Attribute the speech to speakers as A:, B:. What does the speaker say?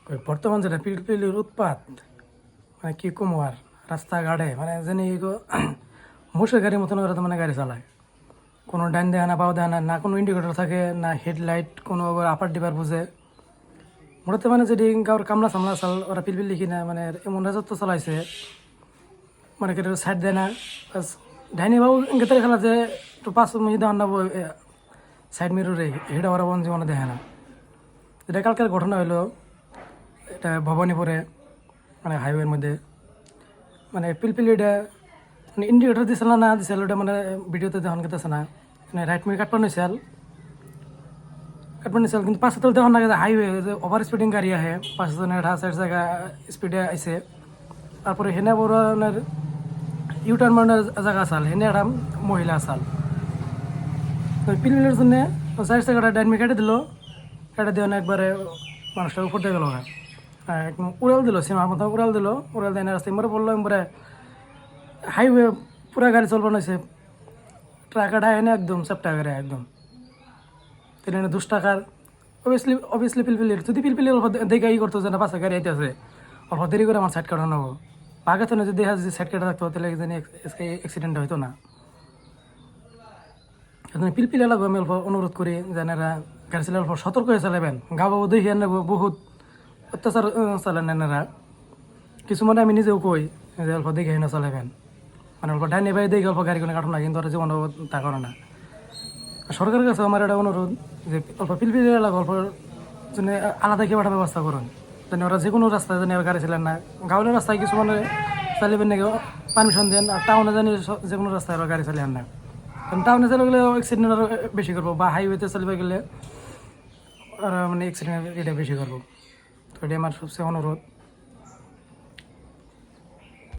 A: ওই বর্তমান যেটা পিলপিলির উৎপাত মানে কি কমো আর রাস্তাঘাটে মানে জানি মোষের গাড়ির মতন ওরা তো মানে গাড়ি চালায়, কোনো ডাইন দেয় না বাও দেয় না, না কোনো ইন্ডিকেটর থাকে না হেডলাইট, কোনো আপার ডিপার বুঝে মূলত মানে যদি গাঁর কামলা সামলা চাল ওরা পিলপিল লিখি না মানে এমন রাজত্ব চালাইছে মানে কেটে সাইড দেয় না। বাস ডাইনি বাবু গেতে খেলা যে একটু পাঁচ মিনিট দেওয়ার না সাইড মিররে হেডা ওরা বন জীবনে দেখে না। এটা কালকের ঘটনা হলো, এটা ভবানীপুরে মানে হাইওয়ের মধ্যে মানে পিলপিলিটা মানে ইন্ডিকেটর দিছিল না দিছিল ওটা মানে ভিডিওতে দেখান গেতেছে না, মানে রাইট মিনিট কাটপানো চাল কিন্তু পাঁচশো তল দেখান না হাইওয়ে ওভার স্পিডিং গাড়ি আহে 500 সাইড জায়গা স্পিডে আইসে। তারপরে হেনে বড় ইউটার্ন মারানোর জায়গা আসাল, হেনে একটা মহিলা আসাল পিলপিলের জন্য সাইড জায়গাটা ডাইন মিনিট কেটে দিল, কেটে দিয়ে একবারে মানুষটা উপর দিয়ে গেল একদম উড়াল দিল, সীমার মতো উড়াল দিল, উড়াল দেয় না রাস্তায় মরে পড়লো একবারে হাইওয়ে পুরা গাড়ি চলবার নয়েছে ট্রাকাটা এনে একদম চাপটা গাড়ি একদম তিনি 2 টাকার অবভিয়াসলি পিলপিলির যদি পিলপিলি অল্প দেখে ই করতো যে না পাশে গাড়ি আইতে আছে অল্প দেরি করে আমার সাইড কাটানো হবো, আগে তো না যদি দেখা যদি সাইড কাটা থাকতো তাহলে জানি অ্যাক্সিডেন্ট হইতো না। পিলপিলি লাগবে আমি অল্প অনুরোধ করি যেন এরা গাড়ি চালে অল্প সতর্ক হয়ে চালাবেন, গাবো দেখি নেব বহুত অত্যাচার চালান এনারা, কিছুমানে আমি নিজেও কই যে অল্প দেখে না চালাবেন মানে অল্প ডাইনে ভাই দেখে অল্প গাড়ি কোনো কাঠো না, কিন্তু ওরা জীবন তা করে না। সরকারের কাছে আমার এটা অনুরোধ যে অল্প পিলপিলি এলাকা অল্প যেন আলাদা কেউ একটা ব্যবস্থা করুন, যেন ওরা যে কোনো রাস্তায় যেন গাড়ি চালান না, গাঁওয়ের রাস্তায় কিছু মানে চালিবেন নাকি পারমিশন দেন, আর টাউনে জানি যে কোনো রাস্তায় ওরা গাড়ি চালিয়ে না, কারণ টাউনে চালিয়ে গেলে অ্যাক্সিডেন্ট আরও বেশি করবো, বা হাইওয়েতে চালিয়ে গেলে ওরা মানে অ্যাক্সিডেন্ট এটা বেশি করবো। তো এটাই আমার সবচেয়ে অনুরোধ।